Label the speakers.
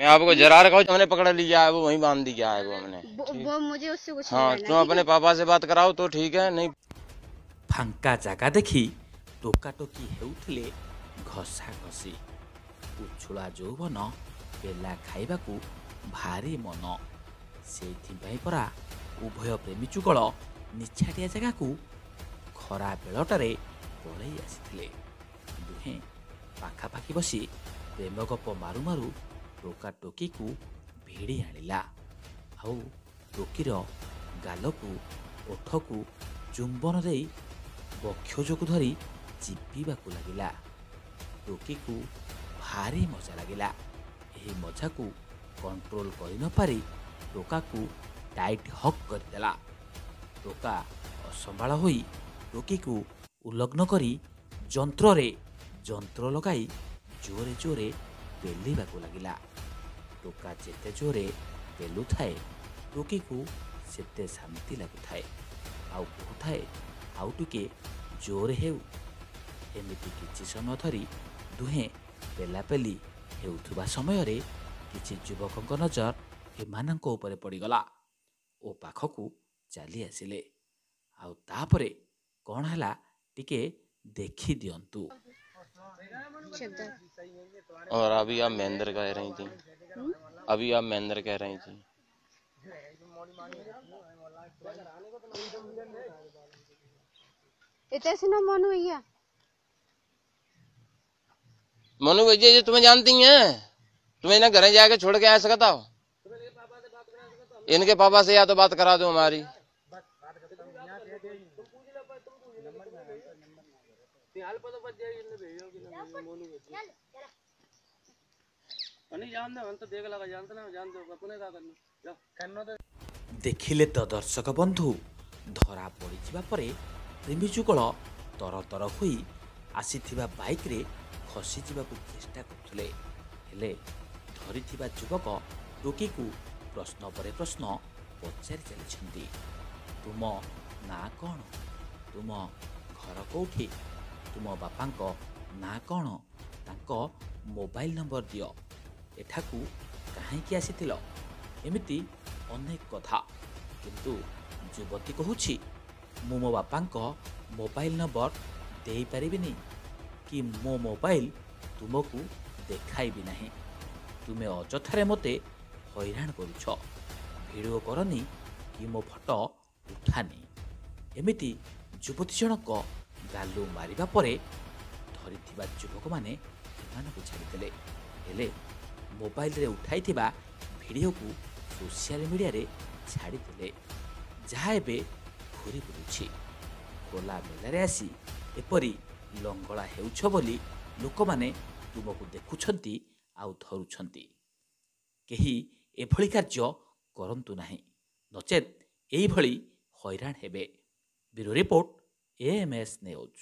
Speaker 1: आपको जरा रखा हमने पकड़ लिया है, वो वहीं बांध दिया है वो हमने।
Speaker 2: वो मुझे उससे कुछ
Speaker 1: हाँ,
Speaker 2: नहीं
Speaker 1: तुम अपने पापा से बात कराओ तो ठीक है। नहीं
Speaker 3: फांका जागा देखि टोकाटोकी हेउथिले घसा घसी उछुला यौवन पेला खाइबाकू भारी मन से परा उभय प्रेमी जुगल निछाटिया जगह खरा बेलटारे पलई आसी दुहे पाखापाखि बसी प्रेम गप मारु मारु टोका टोकी को भिड़ी आनिला आउ टोकीर गालकू ओठकू चुंबन दे बक्षजकू धरी चिपिबाकू लागिला। टोकी को भारी मजा लागिला। एही मजा को कंट्रोल करि न पारी टोका को टाइट हक करदेला। टोका असंभाळ होई टोकी को उल्लग्न करी जंत्र लगाई जोरे जोरे पेलिबाकू लागिला। टोका जेते जोरे पेलु थाए टोकी को सेते शांति लगुथाए आउ कहूथाए आउ टिके जोरे हेउ। एमिति किछि समय धरी दुहे पेलापेली हेउथुबा समय रे किछि युवकक नजर एमानक उपरे पड़ीगला ओ पाखकू चली आसिले। आउ तापरे कौन हला टिके देखी दियंतु।
Speaker 1: और अभी आप महेंद्र कह रही थी, अभी आप महेंद्र कह रही थी। मनु भैया जो तुम्हें जानती हैं, तुम्हें ना घर जाके छोड़ के आ सकता हो। इनके पापा से या तो बात करा दो हमारी।
Speaker 3: देखिले तो दर्शक बंधु धरा पड़िଯିबा परे प्रेमी जुगल तर तर होई आसीथिबा बाइक रे खसी जिबाकू चेष्टा करथुले। हेले धरिथिबा युवक टोकी को प्रश्न परे प्रश्न पचारि चलिछन्ती। तुम ना कौन, तुम घर कोठी, तुम बापांक ना कौन, तांको मोबाइल नंबर दियो, एठाकू काहेकि आसीथिलो, एमिति अनेक कथा। किंतु युवती कहूछि मु मो बापांक मोबाइल नंबर दे पारिबिनी कि मो मोबाइल तुमको देखाइबि नाही। तुमे अजथारे मते हैरान करुछ, भिडियो करनी कि मो फोटो उठानी। एमिति युवती जनक गालू मारिबा परे धरिथिबा युवक माने एमानकु छाडिदेले। हेले मोबाइल रे उठाइथिबा भिडियो को सोशल मीडिया रे छाडिदेले, जहा एबे घूरी बुलुछि। खोला मेलारे आसी एपरी लंगड़ा हेउछ बोली लोक माने तुमको देखुछंती आउ धरुछंती। केही एभली कार्य करंतु नाही, नचेत एई भली हैरान हेबे। Bureau report AMS news.